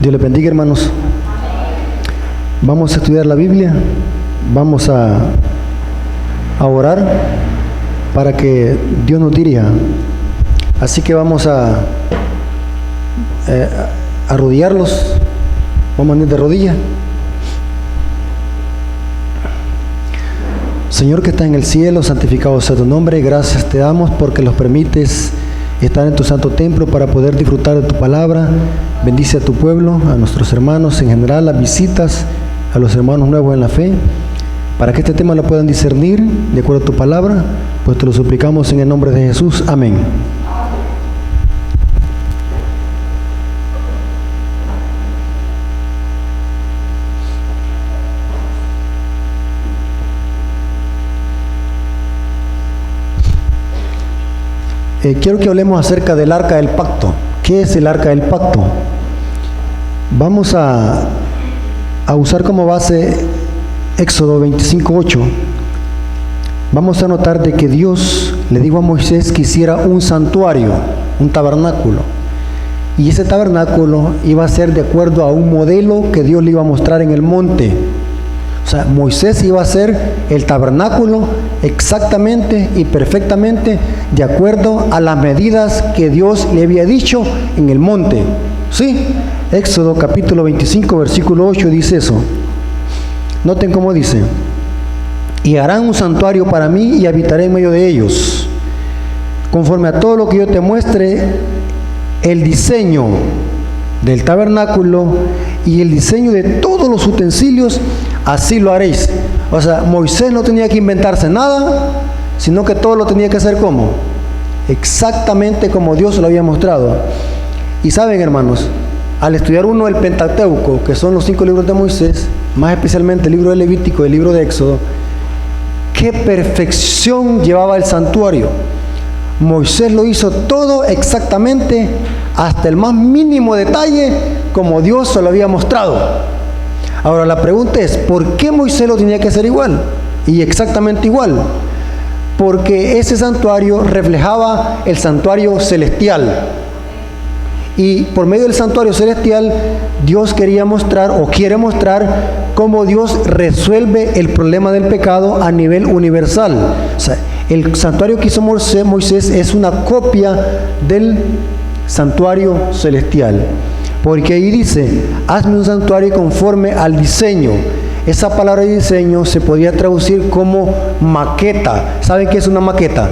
Dios les bendiga, hermanos. Vamos a estudiar la Biblia, vamos a orar para que Dios nos dirija. Así que vamos a arrodillarlos, vamos a ir de rodillas. Señor que está en el cielo, santificado sea tu nombre. Gracias te damos porque nos permites estar en tu santo templo para poder disfrutar de tu palabra. Bendice a tu pueblo, a nuestros hermanos en general, las visitas, a los hermanos nuevos en la fe, para que este tema lo puedan discernir de acuerdo a tu palabra, pues te lo suplicamos en el nombre de Jesús. Amén. Quiero que hablemos acerca del arca del pacto. ¿Qué es el arca del pacto? Vamos a usar como base Éxodo 25:8. Vamos a notar de que Dios le dijo a Moisés que hiciera un santuario, un tabernáculo. Y ese tabernáculo iba a ser de acuerdo a un modelo que Dios le iba a mostrar en el monte. O sea, Moisés iba a hacer el tabernáculo exactamente y perfectamente de acuerdo a las medidas que Dios le había dicho en el monte. ¿Sí? Éxodo capítulo 25, versículo 8 dice eso. Noten cómo dice: y harán un santuario para mí y habitaré en medio de ellos. Conforme a todo lo que yo te muestre, el diseño del tabernáculo y el diseño de todos los utensilios, así lo haréis. O sea, Moisés no tenía que inventarse nada, sino que todo lo tenía que hacer como exactamente como Dios lo había mostrado. Y saben, hermanos, al estudiar uno el Pentateuco, que son los 5 libros de Moisés, más especialmente el libro de Levítico y el libro de Éxodo, qué perfección llevaba el santuario. Moisés lo hizo todo exactamente, hasta el más mínimo detalle, como Dios se lo había mostrado. Ahora la pregunta es, ¿por qué Moisés lo tenía que hacer igual? Y exactamente igual. Porque ese santuario reflejaba el santuario celestial. Y por medio del santuario celestial, Dios quería mostrar o quiere mostrar cómo Dios resuelve el problema del pecado a nivel universal. O sea, el santuario que hizo Moisés es una copia del santuario celestial. Porque ahí dice, hazme un santuario conforme al diseño. Esa palabra de diseño se podía traducir como maqueta. ¿Saben qué es una maqueta?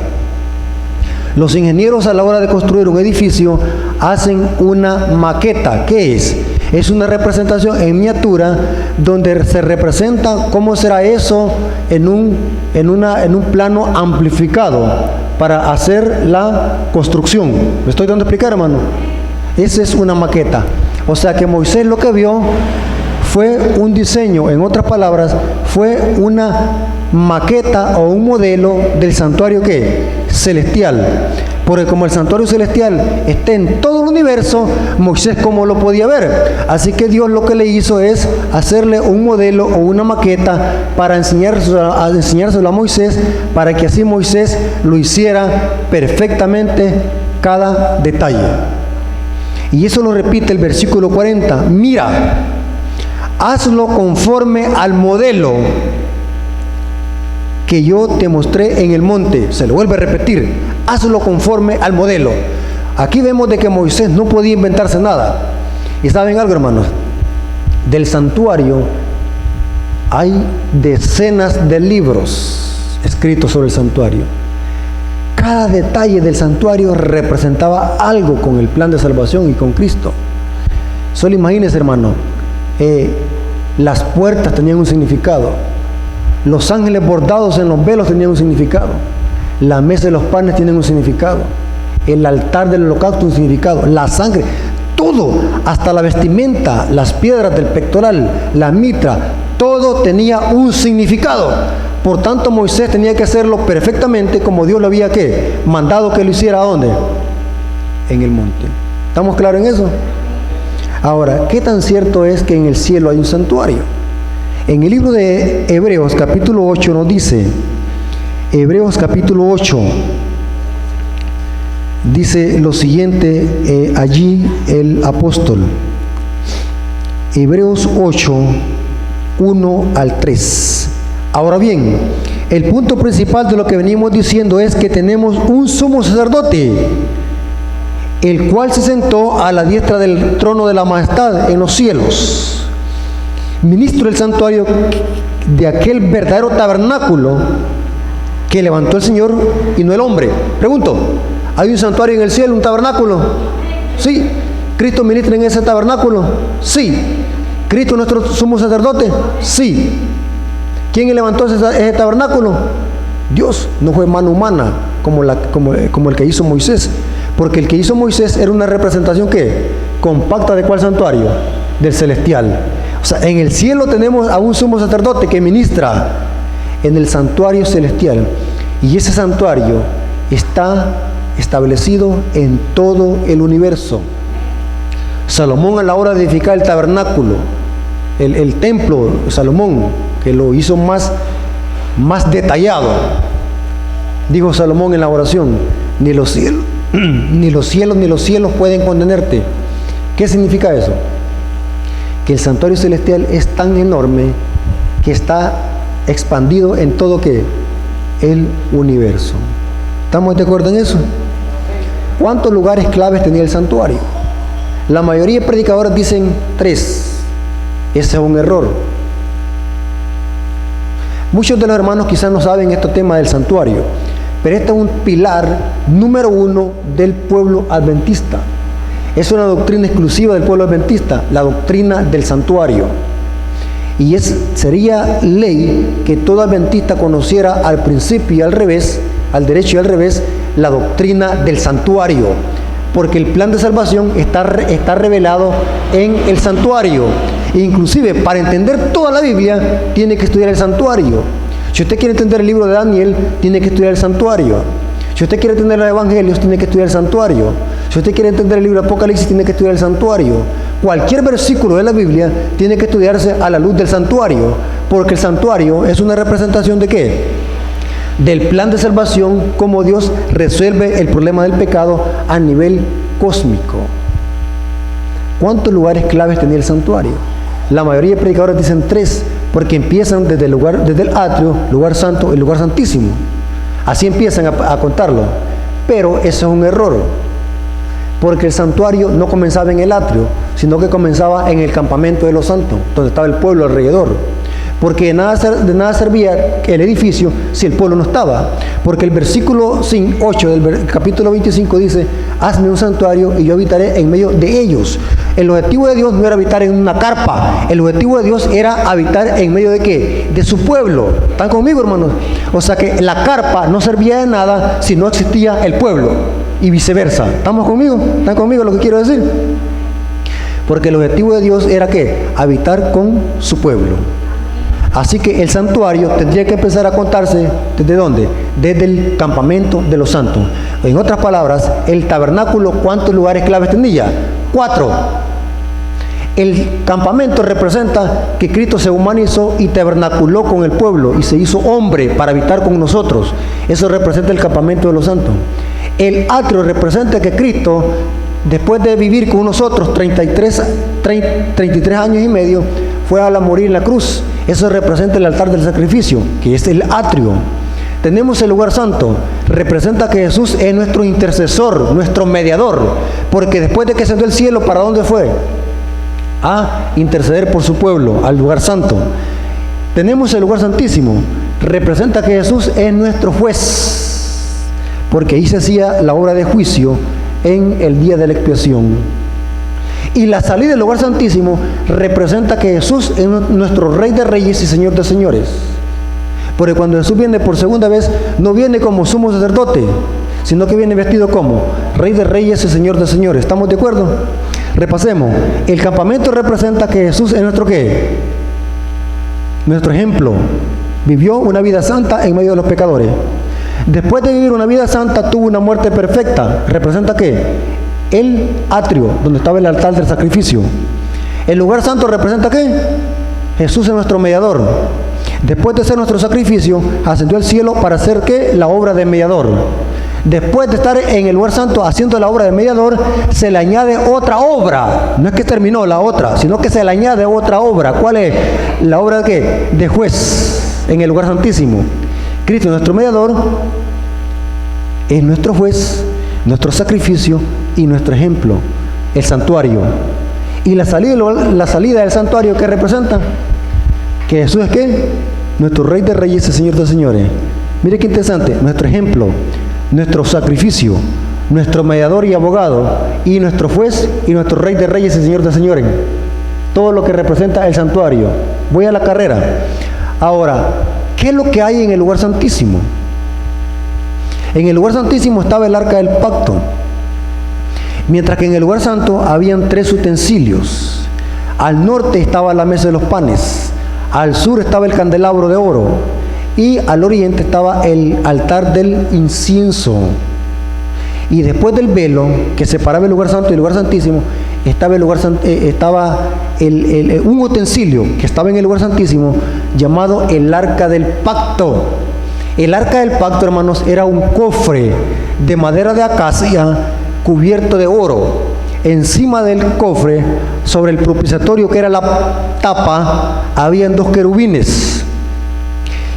Los ingenieros a la hora de construir un edificio hacen una maqueta. ¿Qué es? Es una representación en miniatura donde se representa cómo será eso en un plano amplificado para hacer la construcción. ¿Me estoy dando a explicar, hermano? Esa es una maqueta. O sea que Moisés lo que vio fue un diseño, en otras palabras, fue una maqueta o un modelo del santuario ¿qué? Celestial. Porque como el santuario celestial está en todo el universo, Moisés cómo lo podía ver. Así que Dios lo que le hizo es hacerle un modelo o una maqueta para enseñárselo a Moisés, para que así Moisés lo hiciera perfectamente cada detalle. Y eso lo repite el versículo 40. Mira, hazlo conforme al modelo que yo te mostré en el monte. Se lo vuelve a repetir. Hazlo conforme al modelo. Aquí vemos de que Moisés no podía inventarse nada. Y saben algo, hermanos, del santuario hay decenas de libros escritos sobre el santuario. Cada detalle del santuario representaba algo con el plan de salvación y con Cristo. Solo imagínense, hermano, las puertas tenían un significado. Los ángeles bordados en los velos tenían un significado. La mesa de los panes tienen un significado. El altar del holocausto un significado. La sangre, todo, hasta la vestimenta, las piedras del pectoral, la mitra, todo tenía un significado. Por tanto, Moisés tenía que hacerlo perfectamente como Dios lo había ¿qué? Mandado que lo hiciera. ¿A dónde? En el monte. ¿Estamos claros en eso? Ahora, ¿qué tan cierto es que en el cielo hay un santuario? En el libro de Hebreos capítulo 8 nos dice, Hebreos capítulo 8, dice lo siguiente allí el apóstol. Hebreos 8, 1 al 3. Ahora bien, el punto principal de lo que venimos diciendo es que tenemos un sumo sacerdote, el cual se sentó a la diestra del trono de la majestad en los cielos, ministro del santuario de aquel verdadero tabernáculo que levantó el Señor y no el hombre. Pregunto, ¿hay un santuario en el cielo, un tabernáculo? Sí. ¿Cristo ministra en ese tabernáculo? Sí. ¿Cristo es nuestro sumo sacerdote? Sí. ¿Quién levantó ese tabernáculo? Dios. No fue mano humana como el que hizo Moisés, porque el que hizo Moisés era una representación ¿qué? Compacta ¿de cuál santuario? Del celestial. O sea, en el cielo tenemos a un sumo sacerdote que ministra en el santuario celestial, y ese santuario está establecido en todo el universo. Salomón, a la hora de edificar el tabernáculo, el templo de Salomón, que lo hizo más detallado, dijo Salomón en la oración: ni los cielos ni los cielos pueden contenerte. ¿Qué significa eso? Que el santuario celestial es tan enorme que está expandido en todo el universo. ¿Estamos de acuerdo en eso? ¿Cuántos lugares claves tenía el santuario? La mayoría de predicadores dicen 3. Ese es un error. Muchos de los hermanos quizás no saben este tema del santuario, pero este es un pilar número 1 del pueblo adventista. Es una doctrina exclusiva del pueblo adventista, la doctrina del santuario. Y sería ley que todo adventista conociera al principio y al revés, al derecho y al revés, la doctrina del santuario, porque el plan de salvación está revelado en el santuario. Inclusive, para entender toda la Biblia, tiene que estudiar el santuario. Si usted quiere entender el libro de Daniel, tiene que estudiar el santuario. Si usted quiere entender los evangelios, tiene que estudiar el santuario. Si usted quiere entender el libro de Apocalipsis, tiene que estudiar el santuario. Cualquier versículo de la Biblia tiene que estudiarse a la luz del santuario, porque el santuario es una representación ¿de qué? Del plan de salvación, cómo Dios resuelve el problema del pecado a nivel cósmico. ¿Cuántos lugares claves tenía el santuario? La mayoría de predicadores dicen 3, porque empiezan desde el atrio, lugar santo y lugar santísimo. Así empiezan a contarlo. Pero eso es un error, porque el santuario no comenzaba en el atrio, sino que comenzaba en el campamento de los santos, donde estaba el pueblo alrededor. Porque de nada servía el edificio si el pueblo no estaba. Porque el versículo 8 del capítulo 25 dice: hazme un santuario y yo habitaré en medio de ellos. El objetivo de Dios no era habitar en una carpa. El objetivo de Dios era habitar en medio de ¿qué? De su pueblo. ¿Están conmigo, hermanos? O sea que la carpa no servía de nada si no existía el pueblo, y viceversa. ¿Estamos conmigo? ¿Están conmigo lo que quiero decir? Porque el objetivo de Dios era ¿qué? Habitar con su pueblo. Así que el santuario tendría que empezar a contarse ¿desde dónde? Desde el campamento de los santos. En otras palabras, el tabernáculo, ¿cuántos lugares claves tenía? 4. El campamento representa que Cristo se humanizó y tabernaculó con el pueblo y se hizo hombre para habitar con nosotros. Eso representa el campamento de los santos. El atrio representa que Cristo, después de vivir con nosotros 33 años y medio, fue a morir en la cruz. Eso representa el altar del sacrificio, que es el atrio. Tenemos el lugar santo, representa que Jesús es nuestro intercesor, nuestro mediador, porque después de que ascendió al cielo, ¿para dónde fue? A interceder por su pueblo, al lugar santo. Tenemos el lugar santísimo, representa que Jesús es nuestro juez, porque ahí se hacía la obra de juicio en el día de la expiación. Y la salida del lugar santísimo representa que Jesús es nuestro Rey de Reyes y Señor de Señores. Porque cuando Jesús viene por segunda vez, no viene como sumo sacerdote, sino que viene vestido como Rey de Reyes y Señor de Señores. ¿Estamos de acuerdo? Repasemos. El campamento representa que Jesús es nuestro ¿qué? Nuestro ejemplo. Vivió una vida santa en medio de los pecadores. Después de vivir una vida santa, tuvo una muerte perfecta. ¿Representa qué? El atrio, donde estaba el altar del sacrificio. El lugar santo representa ¿qué? Jesús es nuestro mediador. Después de ser nuestro sacrificio, ascendió al cielo para hacer ¿qué? La obra de mediador. Después de estar en el lugar santo haciendo la obra del mediador, se le añade otra obra. No es que terminó la otra, sino que se le añade otra obra. ¿Cuál es? La obra de ¿qué? De juez en el lugar santísimo. Cristo, nuestro mediador, es nuestro juez, nuestro sacrificio y nuestro ejemplo, el santuario. Y la salida del santuario, ¿qué representa? Que Jesús es ¿qué? Nuestro Rey de Reyes y Señor de Señores. Mire qué interesante, nuestro ejemplo, nuestro sacrificio, nuestro mediador y abogado, y nuestro juez y nuestro Rey de Reyes y Señor de Señores. Todo lo que representa el santuario. Voy a la carrera. Ahora, ¿qué es lo que hay en el lugar santísimo? En el lugar santísimo estaba el arca del pacto, mientras que en el lugar santo habían 3 utensilios. Al norte estaba la mesa de los panes, al sur estaba el candelabro de oro y al oriente estaba el altar del incienso. Y después del velo que separaba el lugar santo y el lugar santísimo, estaba un utensilio que estaba en el lugar santísimo llamado el arca del pacto. El arca del pacto, hermanos, era un cofre de madera de acacia cubierto de oro. Encima del cofre, sobre el propiciatorio, que era la tapa, habían 2 querubines.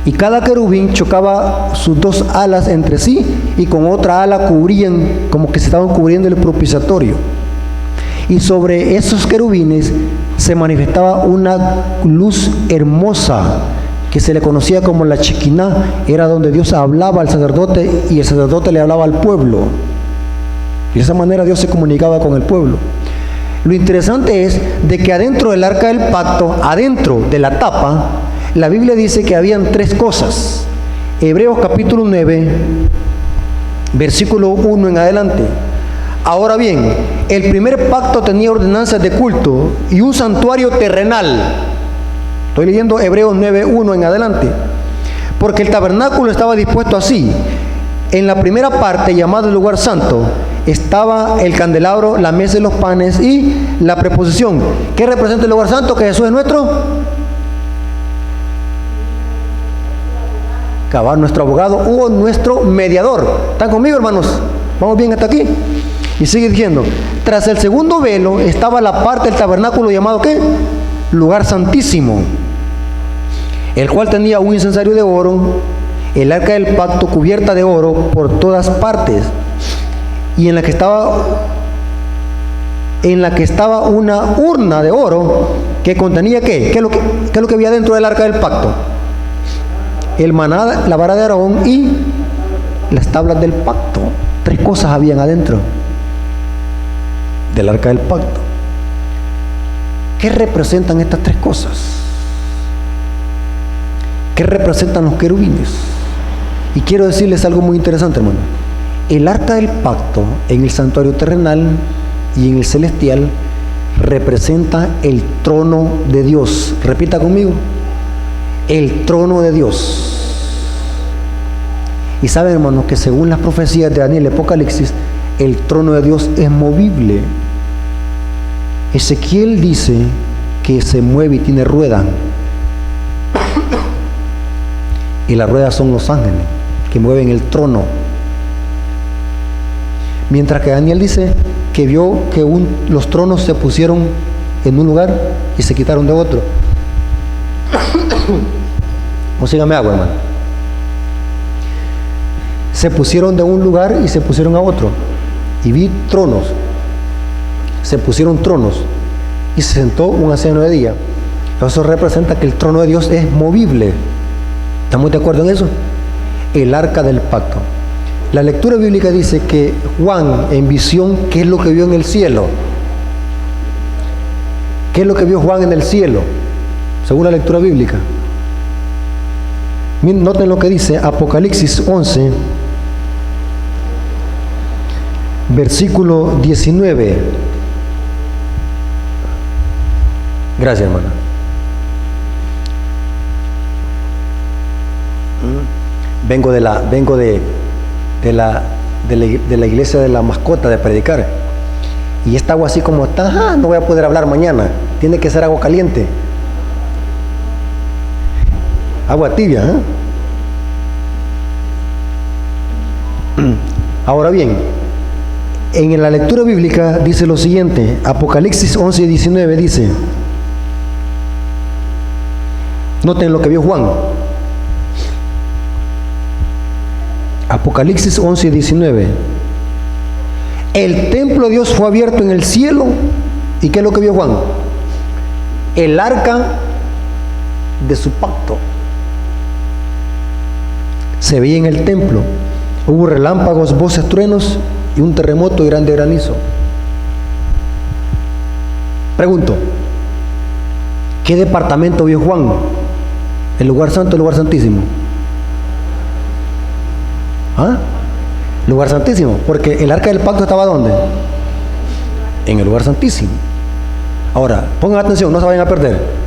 Y cada querubín chocaba sus 2 alas entre sí y con otra ala cubrían, como que se estaban cubriendo el propiciatorio. Y sobre esos querubines se manifestaba una luz hermosa que se le conocía como la Shekinah. Era donde Dios hablaba al sacerdote y el sacerdote le hablaba al pueblo. Y de esa manera Dios se comunicaba con el pueblo. Lo interesante es de que adentro del arca del pacto, adentro de la tapa, la Biblia dice que habían 3 cosas. Hebreos capítulo 9, versículo 1 en adelante. Ahora bien, el primer pacto tenía ordenanzas de culto y un santuario terrenal. Estoy leyendo Hebreos 9, 1 en adelante. Porque el tabernáculo estaba dispuesto así. En la primera parte, llamada el lugar santo, estaba el candelabro, la mesa de los panes y la preposición. ¿Qué representa el lugar santo? Que Jesús es nuestro cabal, nuestro abogado o nuestro mediador. ¿Están conmigo, hermanos? ¿Vamos bien hasta aquí? Y sigue diciendo, tras el segundo velo estaba la parte del tabernáculo llamado ¿qué? Lugar santísimo, el cual tenía un incensario de oro, el arca del pacto cubierta de oro por todas partes, y en la que estaba una urna de oro que contenía ¿qué? ¿Qué es lo que había dentro del arca del pacto? El maná, la vara de Aarón y las tablas del pacto. 3 cosas habían adentro del arca del pacto. ¿Qué representan estas 3 cosas? ¿Qué representan los querubines? Y quiero decirles algo muy interesante, hermano. El arca del pacto en el santuario terrenal y en el celestial representa el trono de Dios. Repita conmigo. El trono de Dios. Y saben, hermanos, que según las profecías de Daniel y Apocalipsis, el trono de Dios es movible. Ezequiel dice que se mueve y tiene rueda. Y las ruedas son los ángeles que mueven el trono. Mientras que Daniel dice que vio que los tronos se pusieron en un lugar y se quitaron de otro. Consígame agua, hermano. Se pusieron de un lugar y se pusieron a otro. Y vi tronos. Se pusieron tronos. Y se sentó un anciano de día. Eso representa que el trono de Dios es movible. ¿Estamos de acuerdo en eso? El arca del pacto. La lectura bíblica dice que Juan, en visión, ¿qué es lo que vio en el cielo? ¿Qué es lo que vio Juan en el cielo? Según la lectura bíblica. Noten lo que dice Apocalipsis 11, versículo 19. Gracias, hermana. Vengo de la iglesia de la mascota de predicar. Y esta agua así como está, no voy a poder hablar mañana. Tiene que ser agua caliente. Agua tibia, Ahora bien, en la lectura bíblica dice lo siguiente, Apocalipsis 11 y 19 dice, noten lo que vio Juan, Apocalipsis 11 y 19, el templo de Dios fue abierto en el cielo, ¿y qué es lo que vio Juan? El arca de su pacto. Se veía en el templo, hubo relámpagos, voces, truenos y un terremoto y grande granizo. Pregunto, ¿qué departamento vio Juan? ¿El lugar santo o el lugar santísimo? ¿Ah? Lugar santísimo, porque el arca del pacto estaba ¿dónde? En el lugar santísimo. Ahora, pongan atención, no se vayan a perder.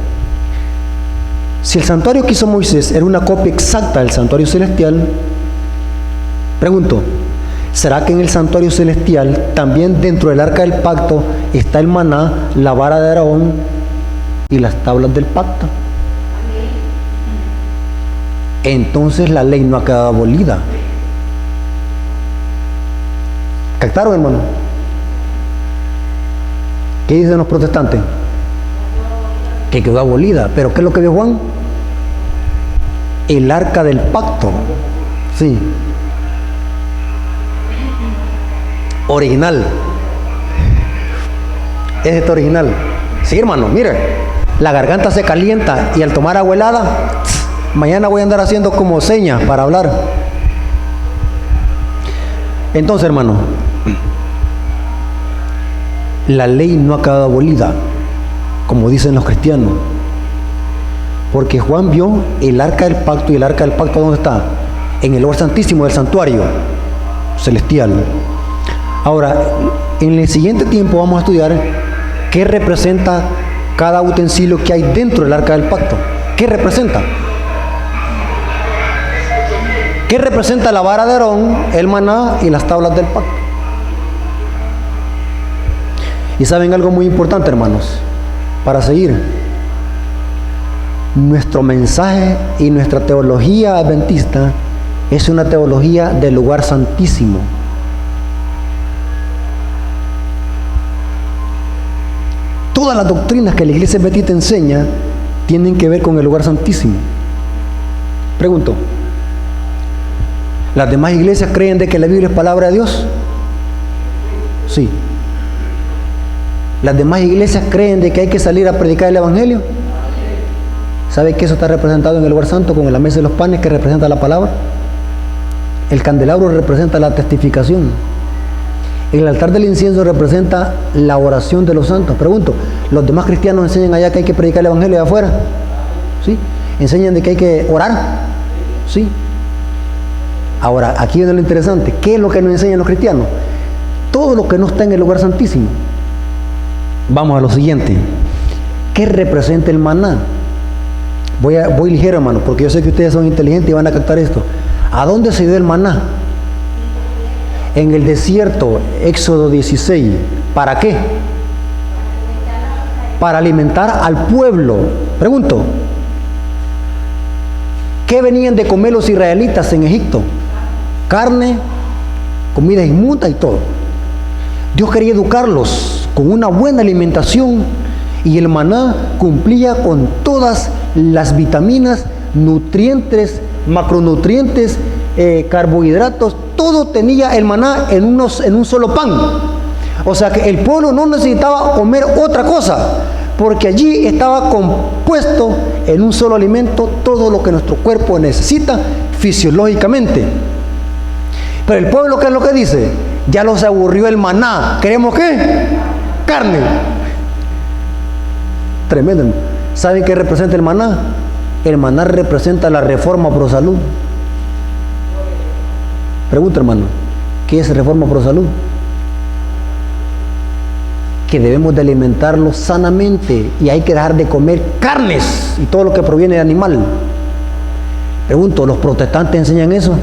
Si el santuario que hizo Moisés era una copia exacta del santuario celestial, pregunto, ¿será que en el santuario celestial, también dentro del arca del pacto, está el maná, la vara de Aarón y las tablas del pacto? Entonces la ley no ha quedado abolida. ¿Captaron, hermano? ¿Qué dicen los protestantes? Que quedó abolida. ¿Pero qué es lo que vio Juan? El arca del pacto. Sí. Original. Es este original. Sí, hermano, mire. La garganta se calienta y al tomar agua helada, mañana voy a andar haciendo como señas para hablar. Entonces, hermano, la ley no ha quedado abolida, como dicen los cristianos, porque Juan vio el arca del pacto, y el arca del pacto ¿dónde está? En el lugar santísimo del santuario celestial. Ahora, en el siguiente tiempo vamos a estudiar qué representa cada utensilio que hay dentro del arca del pacto. ¿Qué representa? ¿Qué representa la vara de Aarón, el maná y las tablas del pacto? Y saben algo muy importante, hermanos, para seguir. Nuestro mensaje y nuestra teología adventista es una teología del lugar santísimo. Todas las doctrinas que la iglesia adventista enseña tienen que ver con el lugar santísimo. Pregunto, ¿las demás iglesias creen de que la Biblia es palabra de Dios? Sí. ¿Las demás iglesias creen de que hay que salir a predicar el evangelio? ¿Sabe que eso está representado en el lugar santo con la mesa de los panes, que representa la palabra? El candelabro representa la testificación. El altar del incienso representa la oración de los santos. Pregunto, ¿los demás cristianos enseñan allá que hay que predicar el evangelio de afuera? ¿Sí? ¿Enseñan de que hay que orar? Sí. Ahora, aquí viene lo interesante. ¿Qué es lo que nos enseñan los cristianos? Todo lo que no está en el lugar santísimo. Vamos a lo siguiente. ¿Qué representa el maná? Voy ligero, hermano, porque yo sé que ustedes son inteligentes y van a captar esto. ¿A dónde se dio el maná? En el desierto, Éxodo 16. ¿Para qué? Para alimentar al pueblo. Pregunto, ¿qué venían de comer los israelitas en Egipto? Carne, comida inmunda y todo. Dios quería educarlos con una buena alimentación, y el maná cumplía con todas las vitaminas, nutrientes, macronutrientes, carbohidratos, todo tenía el maná en un solo pan. O sea que el pueblo no necesitaba comer otra cosa, porque allí estaba compuesto en un solo alimento todo lo que nuestro cuerpo necesita fisiológicamente. Pero el pueblo, ¿qué es lo que dice? Ya los aburrió el maná. ¿Queremos qué? Carne. Tremendo. ¿Saben qué representa el maná? El maná representa la reforma pro salud. Pregunta, hermano, ¿qué es reforma pro salud? Que debemos de alimentarlos sanamente y hay que dejar de comer carnes y todo lo que proviene de animal. Pregunto, ¿los protestantes enseñan eso?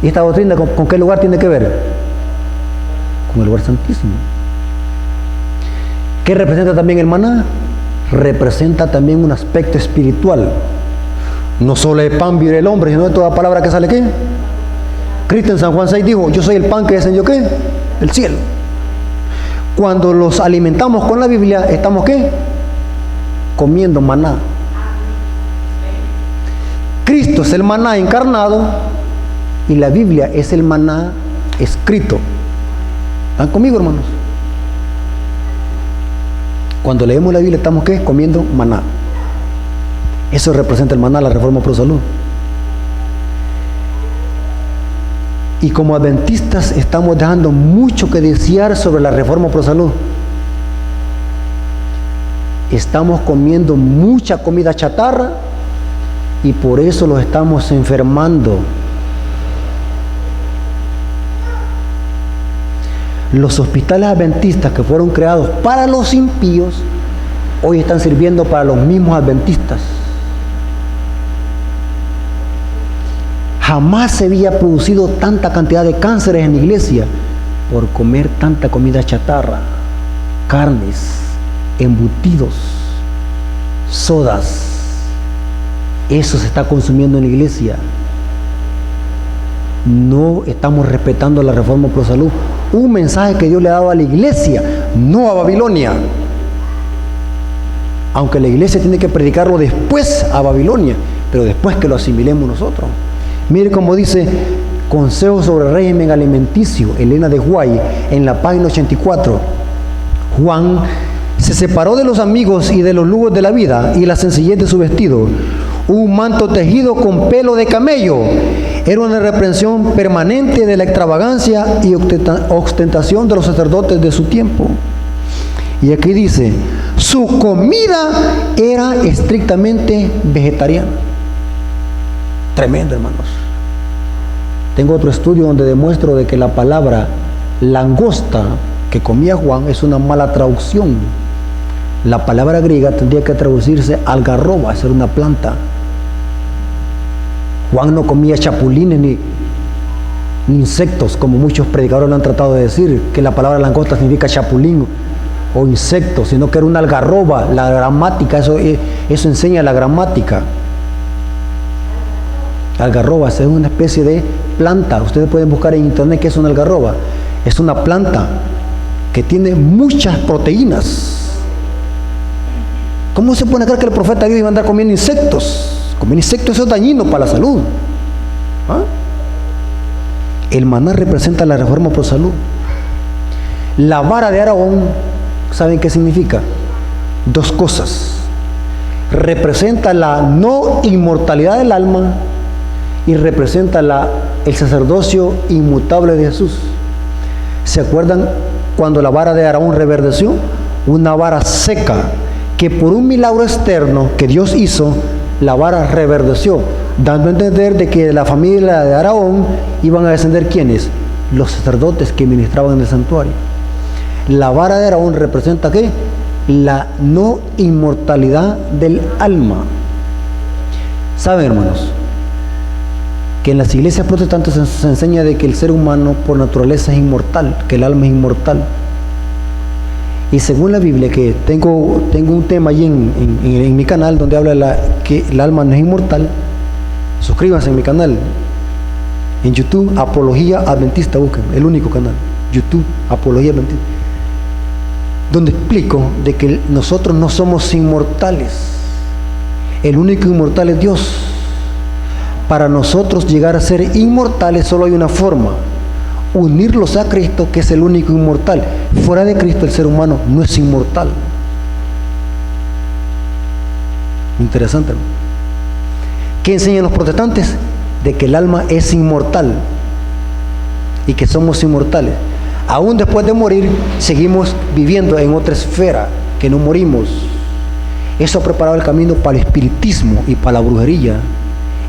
¿Y esta doctrina con qué lugar tiene que ver? Con el lugar santísimo. ¿Qué representa también el maná? Representa también un aspecto espiritual. No solo el pan vive el hombre, sino de toda palabra que sale, ¿qué? Cristo en San Juan 6 dijo, yo soy el pan que descendió, ¿qué? Del cielo. Cuando los alimentamos con la Biblia, ¿estamos qué? Comiendo maná. Cristo es el maná encarnado y la Biblia es el maná escrito. ¿Están conmigo, hermanos? Cuando leemos la Biblia, ¿estamos qué? Comiendo maná. Eso representa el maná, la Reforma Pro Salud. Y como adventistas estamos dejando mucho que desear sobre la Reforma Pro Salud. Estamos comiendo mucha comida chatarra y por eso los estamos enfermando. Los hospitales adventistas que fueron creados para los impíos, hoy están sirviendo para los mismos adventistas. Jamás se había producido tanta cantidad de cánceres en la iglesia por comer tanta comida chatarra, carnes, embutidos, sodas. Eso se está consumiendo en la iglesia. No estamos respetando la Reforma Pro Salud. Un mensaje que Dios le ha dado a la iglesia, no a Babilonia. Aunque la iglesia tiene que predicarlo después a Babilonia, pero después que lo asimilemos nosotros. Mire cómo dice Consejo sobre régimen alimenticio, Elena de White, en la página 84. Juan se separó de los amigos y de los lujos de la vida y la sencillez de su vestido. Un manto tejido con pelo de camello era una reprensión permanente de la extravagancia y ostentación de los sacerdotes de su tiempo. Y aquí dice, su comida era estrictamente vegetariana. Tremendo, hermanos. Tengo otro estudio donde demuestro de que la palabra langosta que comía Juan es una mala traducción. La palabra griega tendría que traducirse algarroba, ser una planta. Juan no comía chapulines ni insectos, como muchos predicadores lo han tratado de decir, que la palabra langosta significa chapulín o insecto, sino que era una algarroba. La gramática, eso enseña la gramática. Algarroba es una especie de planta. Ustedes pueden buscar en internet qué es una algarroba. Es una planta que tiene muchas proteínas. ¿Cómo se puede creer que el profeta Dios iba a andar comiendo insectos? Comer insectos es dañino para la salud. ¿Ah? El maná representa la Reforma Pro Salud. La vara de Aarón, ¿saben qué significa? Dos cosas. Representa la no inmortalidad del alma y representa el sacerdocio inmutable de Jesús. ¿Se acuerdan cuando la vara de Aarón reverdeció? Una vara seca que por un milagro externo que Dios hizo, la vara reverdeció, dando a entender de que de la familia de Aarón iban a descender ¿quiénes? Los sacerdotes que ministraban en el santuario. La vara de Aarón representa ¿qué? La no inmortalidad del alma. ¿Saben, hermanos? Que en las iglesias protestantes se enseña de que el ser humano por naturaleza es inmortal, que el alma es inmortal. Y según la Biblia, que tengo un tema allí en mi canal donde habla que el alma no es inmortal. Suscríbanse en mi canal en YouTube, Apología Adventista, busquen, el único canal, YouTube, Apología Adventista, donde explico de que nosotros no somos inmortales. El único inmortal es Dios. Para nosotros llegar a ser inmortales solo hay una forma: unirlos a Cristo, que es el único inmortal. Fuera de Cristo el ser humano no es inmortal. Interesante, ¿no? ¿Qué enseñan los protestantes? De que el alma es inmortal y que somos inmortales. Aún después de morir seguimos viviendo en otra esfera, que no morimos. Eso ha preparado el camino para el espiritismo y para la brujería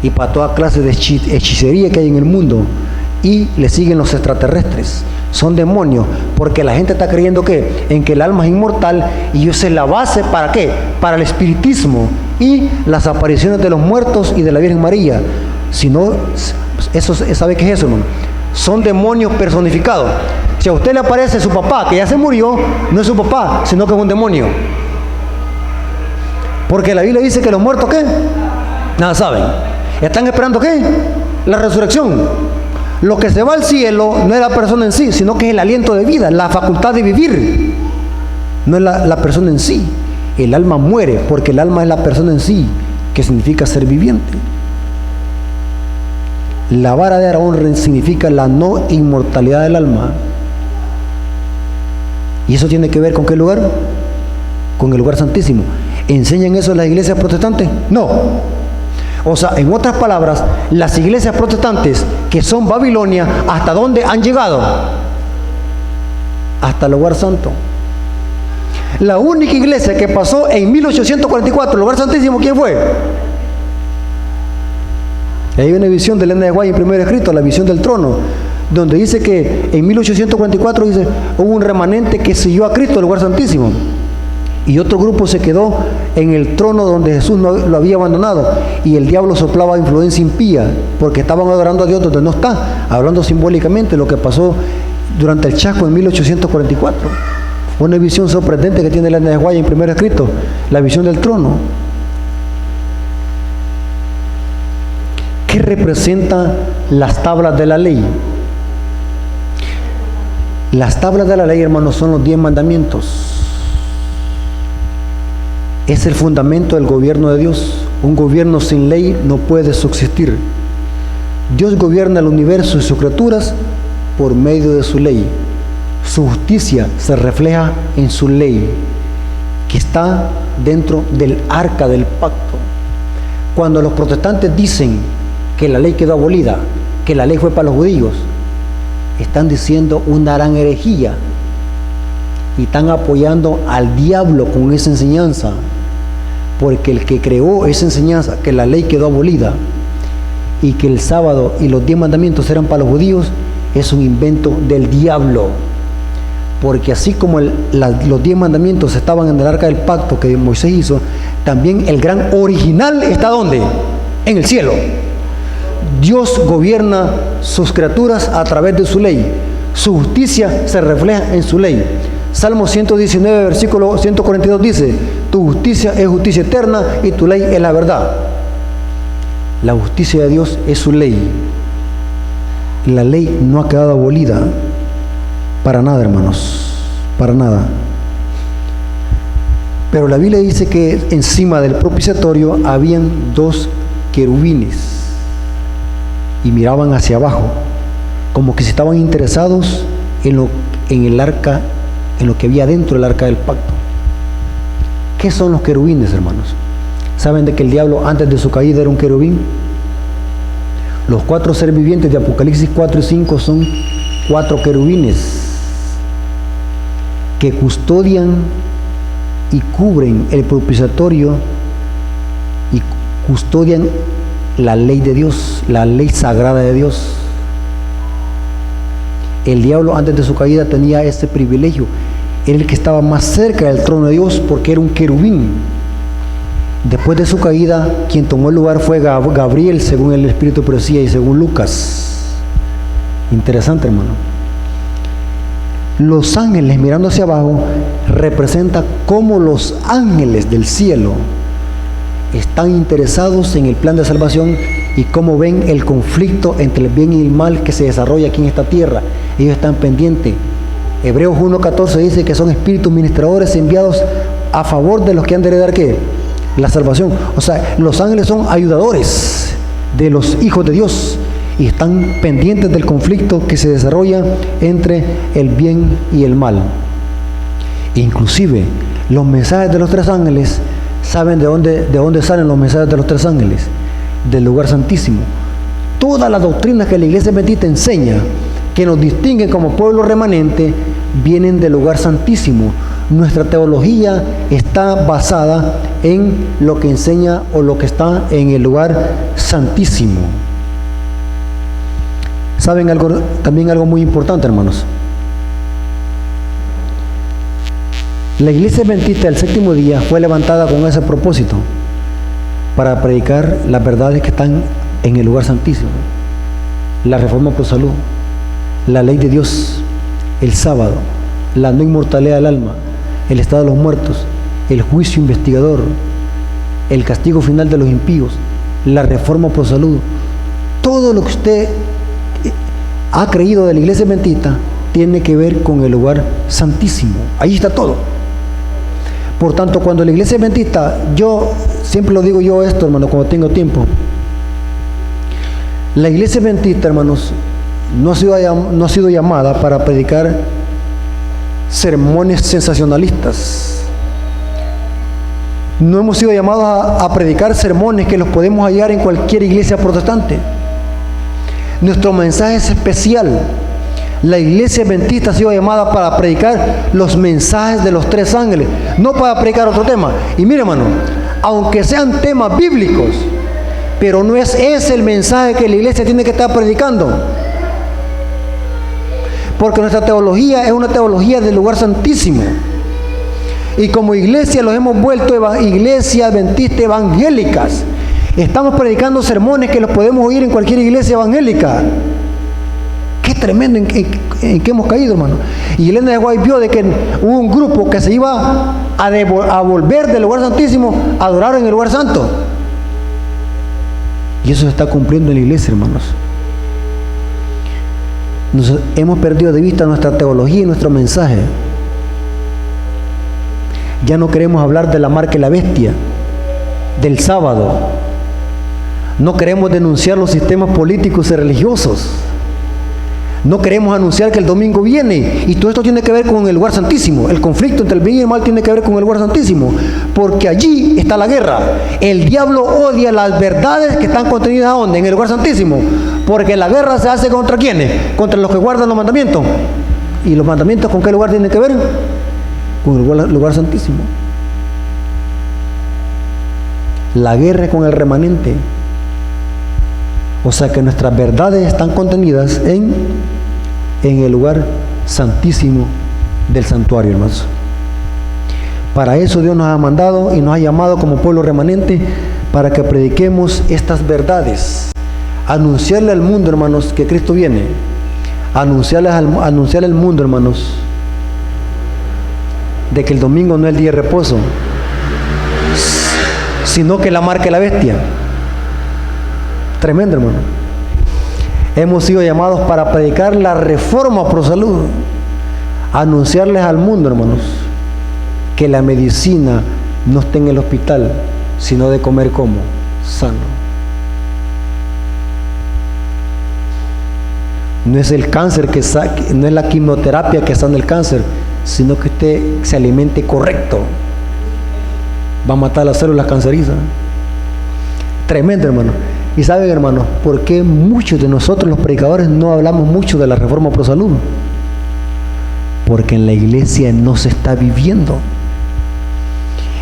y para toda clase de hechicería que hay en el mundo. Y le siguen los extraterrestres. Son demonios, porque la gente está creyendo que en que el alma es inmortal, y esa es la base ¿para qué? Para el espiritismo y las apariciones de los muertos y de la Virgen María. Si no, eso, ¿sabe qué es eso, hermano? Son demonios personificados. Si a usted le aparece su papá que ya se murió, no es su papá, sino que es un demonio. Porque la Biblia dice que los muertos ¿qué? Nada saben. ¿Están esperando qué? La resurrección. Lo que se va al cielo no es la persona en sí, sino que es el aliento de vida, la facultad de vivir. No es la persona en sí. El alma muere porque el alma es la persona en sí, que significa ser viviente. La vara de Aarón significa la no inmortalidad del alma. ¿Y eso tiene que ver con qué lugar? Con el lugar santísimo. ¿Enseñan eso las iglesias protestantes? No. O sea, en otras palabras, las iglesias protestantes que son Babilonia, ¿hasta dónde han llegado? Hasta el lugar santo. La única iglesia que pasó en 1844, el lugar santísimo, ¿quién fue? Hay una visión de Elena de White en primer escrito, la visión del trono, donde dice que en 1844 dice, hubo un remanente que siguió a Cristo, el lugar santísimo. Y otro grupo se quedó en el trono donde Jesús no, lo había abandonado. Y el diablo soplaba influencia impía, porque estaban adorando a Dios donde no está, hablando simbólicamente lo que pasó durante el chasco en 1844. Una visión sorprendente que tiene Elena de White en primer escrito, la visión del trono. ¿Qué representan las tablas de la ley? Las tablas de la ley, hermanos, son los 10 mandamientos. Es el fundamento del gobierno de Dios. Un gobierno sin ley no puede subsistir. Dios gobierna el universo y sus criaturas por medio de su ley. Su justicia se refleja en su ley, que está dentro del arca del pacto. Cuando los protestantes dicen que la ley quedó abolida, que la ley fue para los judíos, están diciendo una gran herejía y están apoyando al diablo con esa enseñanza. Porque el que creó esa enseñanza, que la ley quedó abolida y que el sábado y los 10 mandamientos eran para los judíos, es un invento del diablo. Porque así como los 10 mandamientos estaban en el arca del pacto que Moisés hizo, también el gran original está ¿dónde? En el cielo. Dios gobierna sus criaturas a través de su ley. Su justicia se refleja en su ley. Salmo 119, versículo 142 dice, tu justicia es justicia eterna y tu ley es la verdad. La justicia de Dios es su ley. La ley no ha quedado abolida. Para nada, hermanos. Para nada. Pero la Biblia dice que encima del propiciatorio habían 2 querubines y miraban hacia abajo, como que se estaban interesados en el arca, en lo que había dentro del arca del pacto. ¿Qué son los querubines, hermanos? ¿Saben de que el diablo antes de su caída era un querubín? Los 4 seres vivientes de Apocalipsis 4 y 5 son 4 querubines que custodian y cubren el propiciatorio y custodian la ley de Dios, la ley sagrada de Dios. El diablo antes de su caída tenía ese privilegio. Era el que estaba más cerca del trono de Dios porque era un querubín. Después de su caída, quien tomó el lugar fue Gabriel, según el Espíritu de Profecía y según Lucas. Interesante, hermano. Los ángeles mirando hacia abajo representa cómo los ángeles del cielo están interesados en el plan de salvación y cómo ven el conflicto entre el bien y el mal que se desarrolla aquí en esta tierra. Ellos están pendientes. Hebreos 1:14 dice que son espíritus ministradores enviados a favor de los que han de heredar ¿qué? La salvación. O sea, los ángeles son ayudadores de los hijos de Dios y están pendientes del conflicto que se desarrolla entre el bien y el mal. Inclusive los mensajes de los 3 ángeles, ¿saben de dónde salen los mensajes de los 3 ángeles? Del lugar santísimo. Todas las doctrinas que la iglesia adventista enseña que nos distinguen como pueblo remanente vienen del lugar santísimo. Nuestra teología está basada en lo que enseña o lo que está en el lugar santísimo. ¿Saben algo? También algo muy importante, hermanos. La iglesia adventista del 7º día fue levantada con ese propósito, para predicar las verdades que están en el lugar santísimo. La reforma por salud, la ley de Dios, el sábado, la no inmortalidad del alma, el estado de los muertos, el juicio investigador, el castigo final de los impíos, la Reforma Pro Salud. Todo lo que usted ha creído de la Iglesia Adventista tiene que ver con el lugar santísimo. Ahí está todo. Por tanto, cuando la Iglesia Adventista, yo siempre lo digo yo esto, hermano, cuando tengo tiempo, la Iglesia Adventista, hermanos, no ha sido llamada para predicar sermones sensacionalistas. No hemos sido llamados a predicar sermones que los podemos hallar en cualquier iglesia protestante. Nuestro mensaje es especial. La Iglesia Adventista ha sido llamada para predicar los mensajes de los tres ángeles, no para predicar otro tema. Y mire, hermano, aunque sean temas bíblicos, pero no es ese el mensaje que la iglesia tiene que estar predicando. Porque nuestra teología es una teología del lugar santísimo. Y como iglesia los hemos vuelto iglesia adventista evangélicas. Estamos predicando sermones que los podemos oír en cualquier iglesia evangélica. Qué tremendo en que hemos caído, hermano. Y Elena de White vio de que hubo un grupo que se iba a volver del lugar santísimo a adorar en el lugar santo. Y eso se está cumpliendo en la iglesia, hermanos. Nos hemos perdido de vista nuestra teología y nuestro mensaje. Ya no queremos hablar de la marca y la bestia, del sábado. No queremos denunciar los sistemas políticos y religiosos. No queremos anunciar que el domingo viene. Y todo esto tiene que ver con el lugar santísimo. El conflicto entre el bien y el mal tiene que ver con el lugar santísimo. Porque allí está la guerra. El diablo odia las verdades que están contenidas ¿dónde? En el lugar santísimo. Porque la guerra se hace ¿contra quiénes? Contra los que guardan los mandamientos. ¿Y los mandamientos con qué lugar tienen que ver? Con el lugar santísimo. La guerra es con el remanente. O sea que nuestras verdades están contenidas en el lugar santísimo del santuario, hermanos. Para eso Dios nos ha mandado y nos ha llamado como pueblo remanente para que prediquemos estas verdades. Anunciarle al mundo, hermanos, que Cristo viene. Anunciarle al mundo, hermanos, de que el domingo no es el día de reposo, sino que la marca de la bestia. Tremendo, hermano. Hemos sido llamados para predicar la Reforma Pro Salud. Anunciarles al mundo, hermanos, que la medicina no está en el hospital, sino de comer como sano. No es el cáncer no es la quimioterapia que sana el cáncer, sino que usted se alimente correcto. Va a matar las células cancerizas. Tremendo, hermano. Y saben, hermanos, ¿por qué muchos de nosotros los predicadores no hablamos mucho de la Reforma Pro Salud? Porque en la iglesia no se está viviendo.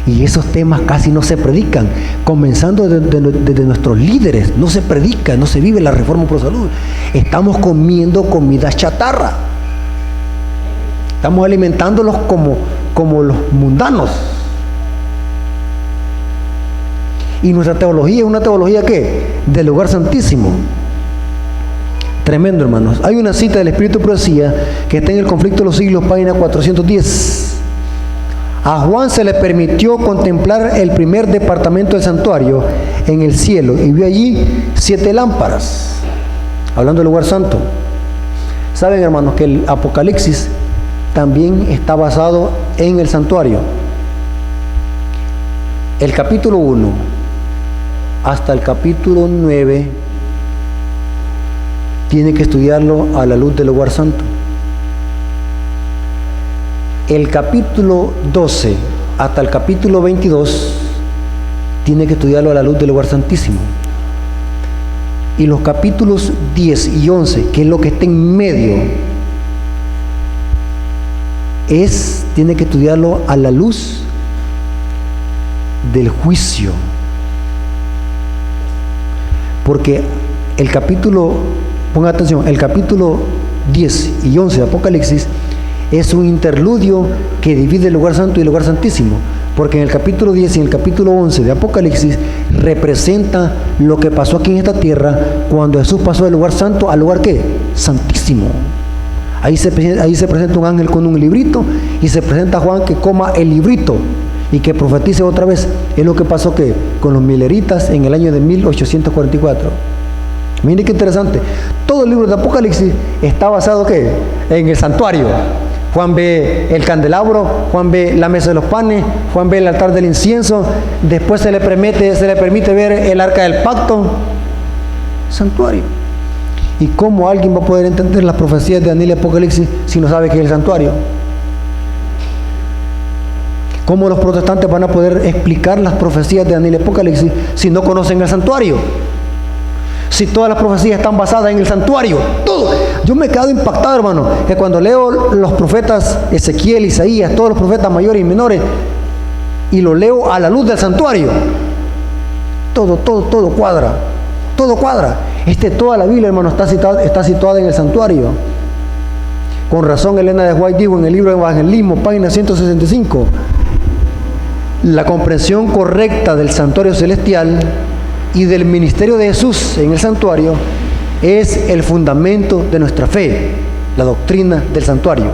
Y esos temas casi no se predican. Comenzando desde nuestros líderes, no se predica, no se vive la Reforma Pro Salud. Estamos comiendo comida chatarra. Estamos alimentándolos como los mundanos. Y nuestra teología es una teología ¿qué? Del lugar santísimo. Tremendo, hermanos. Hay una cita del Espíritu de Profecía que está en el Conflicto de los Siglos, página 410. A Juan se le permitió contemplar el primer departamento del santuario en el cielo y vio allí 7 lámparas. Hablando del lugar santo. Saben, hermanos, que el Apocalipsis también está basado en el santuario. El capítulo 1 hasta el capítulo 9 tiene que estudiarlo a la luz del lugar santo. El capítulo 12 hasta el capítulo 22 tiene que estudiarlo a la luz del lugar santísimo. Y los capítulos 10 y 11, que es lo que está en medio, tiene que estudiarlo a la luz del juicio. Porque el capítulo, ponga atención, el capítulo 10 y 11 de Apocalipsis es un interludio que divide el lugar santo y el lugar santísimo. Porque en el capítulo 10 y en el capítulo 11 de Apocalipsis representa lo que pasó aquí en esta tierra cuando Jesús pasó del lugar santo al lugar ¿qué? Santísimo. Ahí se presenta un ángel con un librito y se presenta a Juan que coma el librito. y que profetice otra vez. Es lo que pasó que con los mileritas en el año de 1844. Mire qué interesante. Todo el libro de Apocalipsis está basado ¿qué? En el santuario. Juan ve el candelabro, Juan ve la mesa de los panes, Juan ve el altar del incienso, después se le permite ver el arca del pacto. Santuario. ¿Y cómo alguien va a poder entender las profecías de Daniel y Apocalipsis si no sabe qué es el santuario? ¿Cómo los protestantes van a poder explicar las profecías de Daniel y Apocalipsis si no conocen el santuario? Si todas las profecías están basadas en el santuario, todo. Yo me he quedado impactado, hermano, que cuando leo los profetas Ezequiel, Isaías, todos los profetas mayores y menores, y lo leo a la luz del santuario, todo cuadra, todo cuadra. Toda la Biblia, hermano, está situada en el santuario. Con razón, Elena de White dijo en el libro de Evangelismo, página 165, la comprensión correcta del santuario celestial y del ministerio de Jesús en el santuario es el fundamento de nuestra fe, la doctrina del santuario.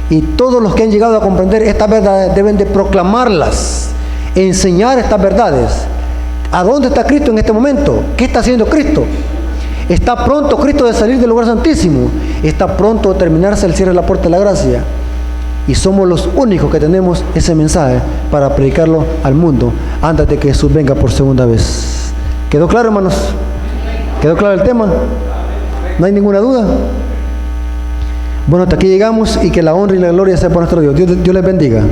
Y todos los que han llegado a comprender estas verdades deben de proclamarlas, enseñar estas verdades. ¿A dónde está Cristo en este momento? ¿Qué está haciendo Cristo? ¿Está pronto Cristo de salir del lugar santísimo? ¿Está pronto de terminarse el cierre de la puerta de la gracia? Y somos los únicos que tenemos ese mensaje para predicarlo al mundo antes de que Jesús venga por segunda vez. ¿Quedó claro, hermanos? ¿Quedó claro el tema? ¿No hay ninguna duda? Bueno, hasta aquí llegamos y que la honra y la gloria sea por nuestro Dios. Dios les bendiga.